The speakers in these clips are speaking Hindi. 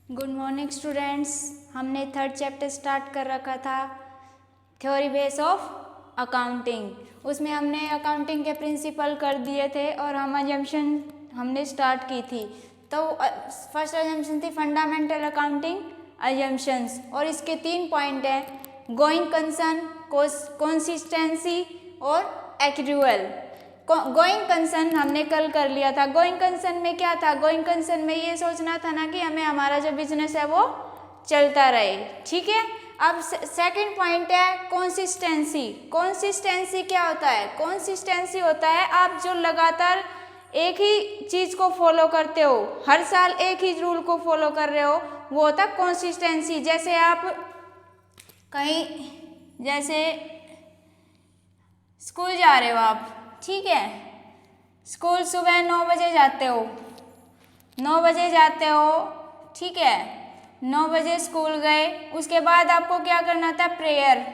Good morning students. हमने थर्ड चैप्टर स्टार्ट कर रखा था, थ्योरी बेस ऑफ अकाउंटिंग। उसमें हमने अकाउंटिंग के प्रिंसिपल कर दिए थे और हम अजम्पशन हमने स्टार्ट की थी। तो फर्स्ट अजम्पशन थी फंडामेंटल अकाउंटिंग अजम्पशंस, और इसके 3 पॉइंट हैं: गोइंग कंसर्न, कंसिस्टेंसी और एक्रूअल। गोइंग कंसर्न हमने कल कर लिया था। गोइंग कंसर्न में क्या था? गोइंग कंसर्न में ये सोचना था ना कि हमें हमारा जो बिजनेस है वो चलता रहे, ठीक है। अब सेकंड पॉइंट है कंसिस्टेंसी। कंसिस्टेंसी क्या होता है? कंसिस्टेंसी होता है आप जो लगातार एक ही चीज को फॉलो करते हो, हर साल एक ही रूल को फॉलो कर रहे हो, वो होता है कंसिस्टेंसी। जैसे आप कहीं, जैसे स्कूल जा रहे हो आप, ठीक है। स्कूल सुबह 9 बजे जाते हो, 9 बजे जाते हो, ठीक है। 9 बजे स्कूल गए, उसके बाद आपको क्या करना था? प्रेयर।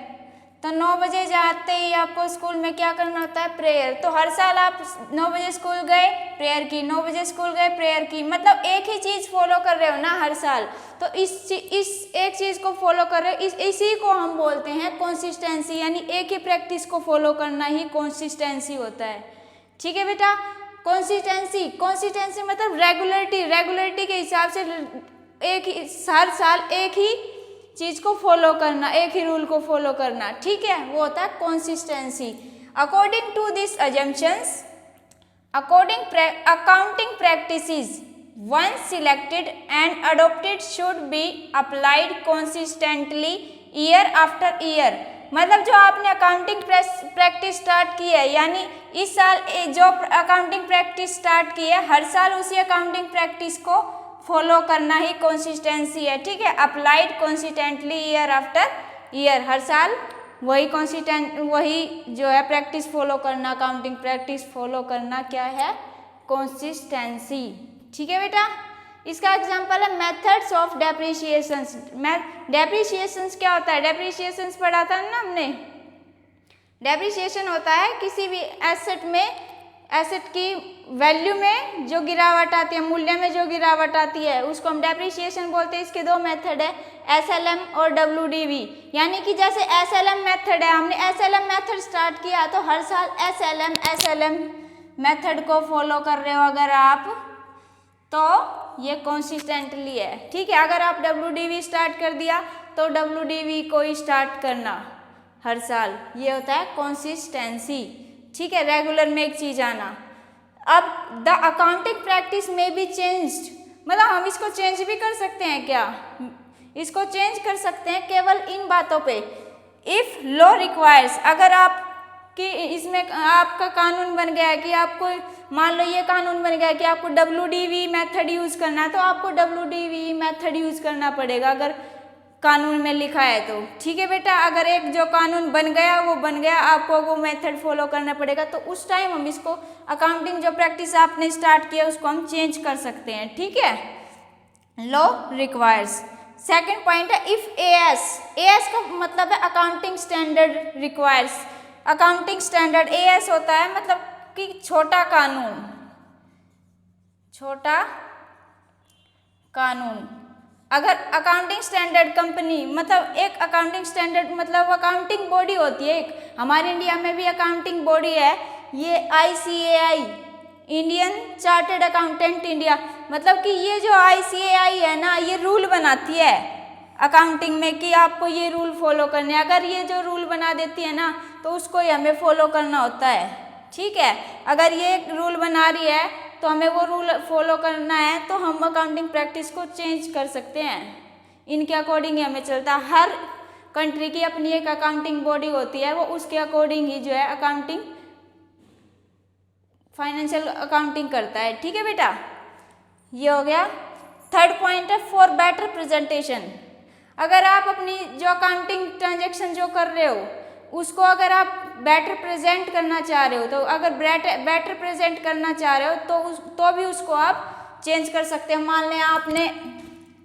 तो 9 बजे जाते ही आपको स्कूल में क्या करना होता है? प्रेयर। तो हर साल आप 9 बजे स्कूल गए, प्रेयर की, 9 बजे स्कूल गए, प्रेयर की, मतलब एक ही चीज़ फॉलो कर रहे हो ना हर साल। तो इस एक चीज़ को फॉलो कर रहे हो, इसी को हम बोलते हैं कंसिस्टेंसी, यानी एक ही प्रैक्टिस को फॉलो करना ही कंसिस्टेंसी होता है, ठीक है बेटा। कंसिस्टेंसी मतलब रेगुलरिटी के हिसाब से एक ही हर साल एक ही चीज को फॉलो करना, एक ही रूल को फॉलो करना, ठीक है, वो होता है consistency. According to this assumptions, accounting practices once selected and adopted should be applied consistently year after year। मतलब जो आपने अकाउंटिंग प्रैक्टिस स्टार्ट की है, यानी इस साल जो अकाउंटिंग प्रैक्टिस स्टार्ट की है, हर साल उसी अकाउंटिंग प्रैक्टिस को फॉलो करना ही कंसिस्टेंसी है, ठीक है। Applied consistently year after year, हर साल वही जो है प्रैक्टिस फॉलो करना, अकाउंटिंग प्रैक्टिस फॉलो करना क्या है? कंसिस्टेंसी, ठीक है बेटा। इसका एग्जांपल है मेथड्स ऑफ डेप्रिसिएशंस। डेप्रिसिएशंस क्या होता है? डेप्रिसिएशंस पढ़ा था ना हमने। डेप्रिसिएशन होता है किसी भी एसेट में, एसेट की वैल्यू में जो गिरावट आती है, मूल्य में जो गिरावट आती है, उसको हम डेप्रिसिएशन बोलते हैं। इसके 2 मेथड है, SLM और WDV। यानी कि जैसे SLM मेथड है, हमने SLM मेथड स्टार्ट किया तो हर साल SLM मेथड को फॉलो कर रहे हो अगर आप, तो ये कंसिस्टेंटली है, ठीक है। अगर आप WDV स्टार्ट कर दिया तो WDV को ही स्टार्ट करना हर साल, ये होता है कंसिस्टेंसी, ठीक है। रेगुलर में एक चीज आना। अब द अकाउंटिंग प्रैक्टिस में बी चेंज्ड, मतलब हम इसको चेंज भी कर सकते हैं क्या? इसको चेंज कर सकते हैं केवल इन बातों पे, इफ लॉ रिक्वायर्स। अगर आप कि इसमें आपका कानून बन गया है कि आपको, मान लो ये कानून बन गया है कि आपको WDV मेथड यूज करना है, तो आपको WDV मेथड यूज करना पड़ेगा अगर कानून में लिखा है तो, ठीक है बेटा। अगर एक जो कानून बन गया वो बन गया, आपको वो मेथड फॉलो करना पड़ेगा, तो उस टाइम हम इसको अकाउंटिंग जो प्रैक्टिस आपने स्टार्ट किया उसको हम चेंज कर सकते हैं, ठीक है। Law requires. सेकंड पॉइंट है इफ AS का मतलब है accounting standard requires. Accounting standard AS होता है मतलब कि छोटा कानून, छोटा कानून। अगर अकाउंटिंग स्टैंडर्ड कंपनी, मतलब एक अकाउंटिंग स्टैंडर्ड मतलब अकाउंटिंग बॉडी होती है एक, हमारे इंडिया में भी अकाउंटिंग बॉडी है, ये ICAI, Indian chartered accountant India. मतलब कि ये जो ICAI है ना, ये रूल बनाती है अकाउंटिंग में कि आपको ये रूल फॉलो करने। अगर ये जो रूल बना देती है ना तो उसको ही हमें फॉलो करना होता है, ठीक है। अगर ये रूल बना रही है तो हमें वो रूल फॉलो करना है, तो हम अकाउंटिंग प्रैक्टिस को चेंज कर सकते हैं, इनके अकॉर्डिंग ही हमें चलता है। हर कंट्री की अपनी एक अकाउंटिंग बॉडी होती है, वो उसके अकॉर्डिंग ही जो है अकाउंटिंग, फाइनेंशियल अकाउंटिंग करता है, ठीक है बेटा। ये हो गया। थर्ड पॉइंट है फॉर बेटर प्रेजेंटेशन। अगर आप अपनी जो अकाउंटिंग ट्रांजेक्शन जो कर रहे हो उसको अगर आप बेटर प्रेजेंट करना चाह रहे हो, तो अगर बेटर प्रेजेंट करना चाह रहे हो तो भी उसको आप चेंज कर सकते हो। मान लें आपने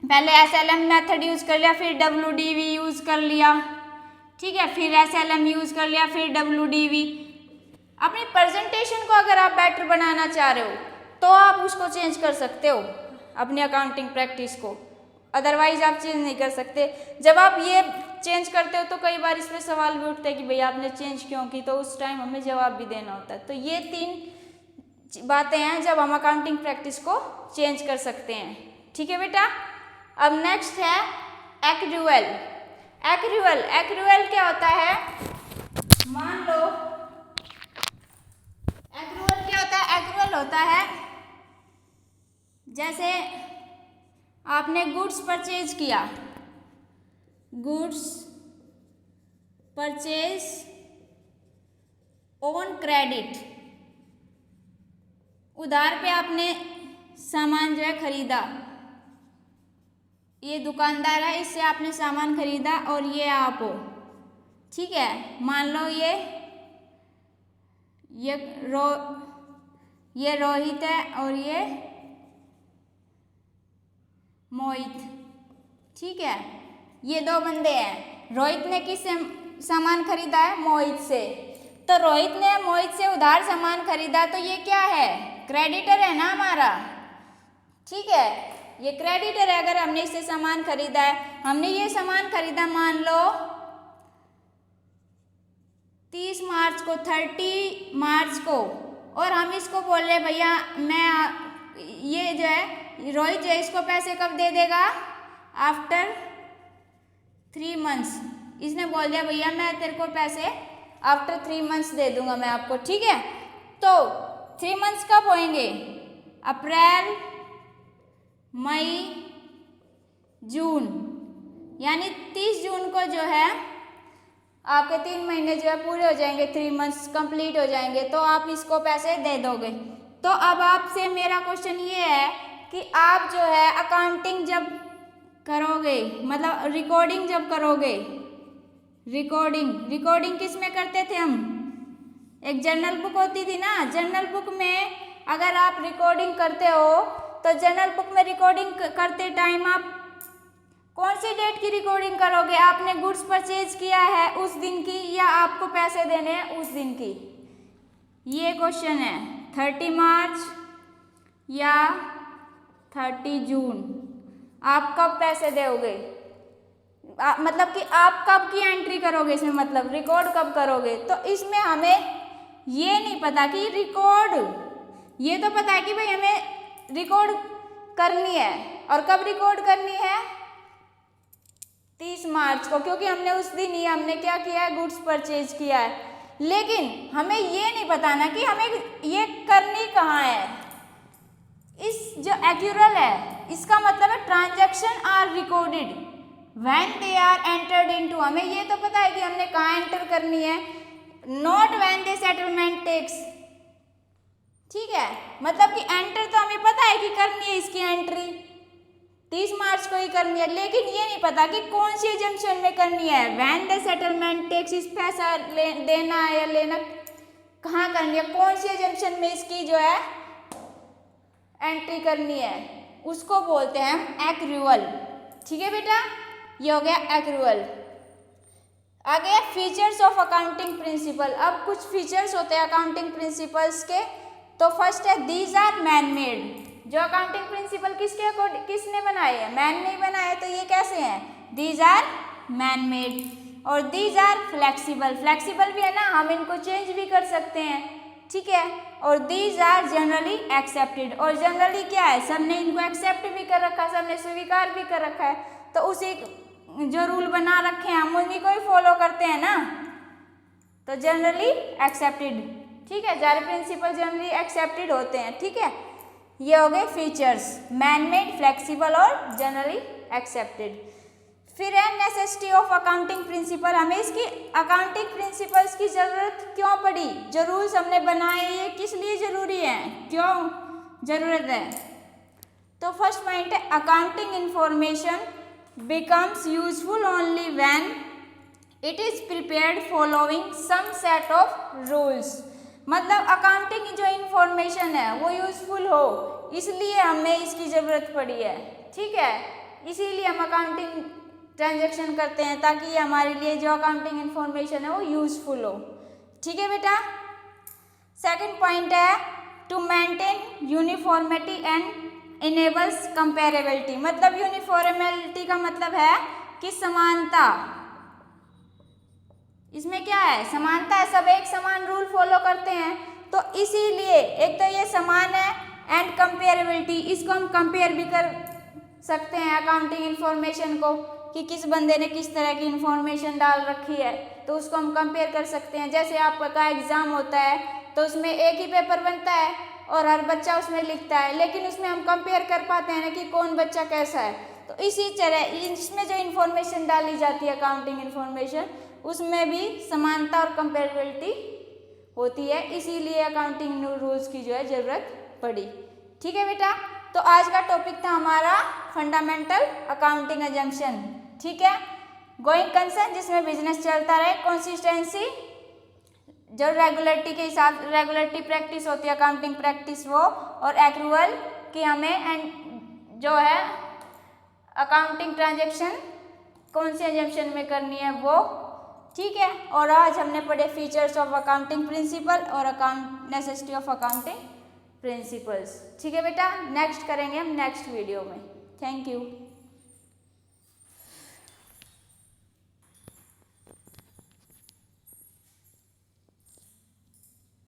पहले SLM मेथड यूज कर लिया, फिर WDV यूज कर लिया, ठीक है, फिर SLM यूज कर लिया, फिर WDV। अपनी प्रेजेंटेशन को अगर आप बेटर बनाना चाह रहे हो तो आप उसको चेंज कर सकते हो, अपनी अकाउंटिंग प्रैक्टिस को। अदरवाइज आप चेंज नहीं कर सकते। जब आप ये चेंज करते हो तो कई बार इस पर सवाल भी उठते हैं कि भैया आपने चेंज क्यों की, तो उस टाइम हमें जवाब भी देना होता है। तो ये 3 बातें हैं जब हम अकाउंटिंग प्रैक्टिस को चेंज कर सकते हैं। ठीक है बेटा। अब नेक्स्ट है एक्रूअल। एक्रूअल क्या होता है? मान लो एक्रूअल क्या होता है? एक्रूअल होता है जैसे आपने गुड्स परचेज किया, गुड्स परचेज ऑन क्रेडिट, उधार पे आपने सामान जो है खरीदा, ये दुकानदार है, इससे आपने सामान खरीदा और ये आप हो। ठीक है, मान लो ये रोहित है और ये मोहित। ठीक है, ये 2 बंदे हैं। रोहित ने किससे सामान खरीदा है? मोहित से। तो रोहित ने मोहित से उधार सामान खरीदा, तो ये क्या है? क्रेडिटर है ना हमारा। ठीक है, ये क्रेडिटर है। अगर हमने इससे सामान खरीदा है, हमने ये सामान खरीदा मान लो 30 मार्च को, 30 मार्च को, और हम इसको बोल रहे भैया ये जो है रोहित जो है इसको पैसे कब दे देगा? After 3 months. इसने बोल दिया भैया मैं तेरे को पैसे आफ्टर 3 मंथ्स दे दूंगा मैं आपको। ठीक है, तो 3 मंथ्स कब होंगे? अप्रैल, मई, जून, यानी 30 जून को जो है आपके 3 महीने जो है पूरे हो जाएंगे, 3 मंथ्स कंप्लीट हो जाएंगे, तो आप इसको पैसे दे दोगे। तो अब आपसे मेरा क्वेश्चन ये है कि आप जो है अकाउंटिंग जब करोगे, मतलब रिकॉर्डिंग जब करोगे, रिकॉर्डिंग किस में करते थे हम? एक जर्नल बुक होती थी ना, जर्नल बुक में अगर आप रिकॉर्डिंग करते हो तो जर्नल बुक में रिकॉर्डिंग करते टाइम आप कौन सी डेट की रिकॉर्डिंग करोगे? आपने गुड्स परचेज किया है उस दिन की, या आपको पैसे देने हैं उस दिन की? ये क्वेश्चन है। 30 मार्च या 30 जून, आप कब पैसे दोगे? मतलब कि आप कब की एंट्री करोगे इसमें, मतलब रिकॉर्ड कब करोगे? तो इसमें हमें ये नहीं पता कि रिकॉर्ड, ये तो पता है कि भाई हमें रिकॉर्ड करनी है, और कब रिकॉर्ड करनी है? 30 मार्च को, क्योंकि हमने उस दिन ही हमने क्या किया है? गुड्स परचेज किया है। लेकिन हमें ये नहीं पता ना कि हमें ये करनी कहाँ है। इस जो एक्यूरल है इसका मतलब है transaction are recorded when they are entered into. हमें ये तो पता है कि हमने कहाँ एंटर करनी है, not when they settlement takes. ठीक है, मतलब कि एंटर तो हमें पता है कि करनी है, इसकी एंट्री 30 मार्च को ही करनी है, लेकिन ये नहीं पता कि कौन सी एजम्पशन में करनी है। व्हेन द सेटलमेंट टेक्स, इस पैसा देना है या लेना कहाँ करनी है, कौन सी एजम्पशन में इसकी जो है एंट्री करनी है, उसको बोलते हैं हम एक्रूअल। ठीक है बेटा, ये हो गया एक्रूअल। आगे फीचर्स ऑफ अकाउंटिंग प्रिंसिपल। अब कुछ फीचर्स होते हैं अकाउंटिंग प्रिंसिपल्स के। तो फर्स्ट है दीज आर मैन मेड। जो अकाउंटिंग प्रिंसिपल किसने बनाए हैं? मैन ने बनाए, तो ये कैसे हैं? These are man made. और दीज आर फ्लेक्सिबल, फ्लेक्सिबल भी है ना, हम इनको चेंज भी कर सकते हैं। ठीक है, और दीज आर जनरली एक्सेप्टेड। और जनरली क्या है? सबने इनको एक्सेप्ट भी कर रखा है, सबने स्वीकार भी कर रखा है, तो उसी जो रूल बना रखे हैं हम उन्हीं को ही फॉलो करते हैं ना, तो जनरली एक्सेप्टेड। ठीक है, सारे प्रिंसिपल जनरली एक्सेप्टेड होते हैं। ठीक है, ये हो गए फीचर्स, मैन मेड, फ्लेक्सिबल और जनरली एक्सेप्टेड। फिर है नेसेसिटी ऑफ अकाउंटिंग प्रिंसिपल। हमें इसकी अकाउंटिंग प्रिंसिपल्स की जरूरत क्यों पड़ी? जो रूल्स हमने बनाए ये किस लिए जरूरी है, क्यों जरूरत है? तो फर्स्ट पॉइंट है accounting information becomes useful only when it is prepared following some set of rules। मतलब अकाउंटिंग जो इंफॉर्मेशन है वो यूजफुल हो, इसलिए हमें इसकी ज़रूरत पड़ी है। ठीक है, इसीलिए हम अकाउंटिंग ट्रांजैक्शन करते हैं, ताकि ये हमारे लिए जो अकाउंटिंग इंफॉर्मेशन है वो यूजफुल हो। ठीक है बेटा। सेकंड पॉइंट है to maintain uniformity and enables comparability. मतलब यूनिफॉर्मेलिटी का मतलब है कि समानता, इसमें क्या है, समानता है, सब एक समान रूल फॉलो करते हैं। तो इसीलिए एक तो ये समान है एंड कंपेरेबिलिटी, इसको हम कंपेयर भी कर सकते हैं अकाउंटिंग इंफॉर्मेशन को कि किस बंदे ने किस तरह की इंफॉर्मेशन डाल रखी है, तो उसको हम कंपेयर कर सकते हैं। जैसे आपका एग्जाम होता है तो उसमें एक ही पेपर बनता है और हर बच्चा उसमें लिखता है, लेकिन उसमें हम कंपेयर कर पाते हैं ना कि कौन बच्चा कैसा है। तो इसी तरह इसमें जो इन्फॉर्मेशन डाली जाती है अकाउंटिंग इन्फॉर्मेशन, उसमें भी समानता और कंपेरेबिलिटी होती है, इसीलिए अकाउंटिंग रूल्स की जो है ज़रूरत पड़ी। ठीक है बेटा, तो आज का टॉपिक था हमारा फंडामेंटल अकाउंटिंग अजम्पशन। ठीक है, गोइंग कंसर्न जिसमें बिजनेस चलता रहे, कंसिस्टेंसी जो रेगुलरिटी के हिसाब, रेगुलरिटी प्रैक्टिस होती है अकाउंटिंग प्रैक्टिस वो, और एक्रूअल कि हमें एंड जो है अकाउंटिंग ट्रांजैक्शन कौन से अजम्पशन में करनी है वो। ठीक है, और आज हमने पढ़े फीचर्स ऑफ अकाउंटिंग प्रिंसिपल और account necessity of accounting principles. ठीक है बेटा, नेक्स्ट करेंगे हम नेक्स्ट वीडियो में। Thank you.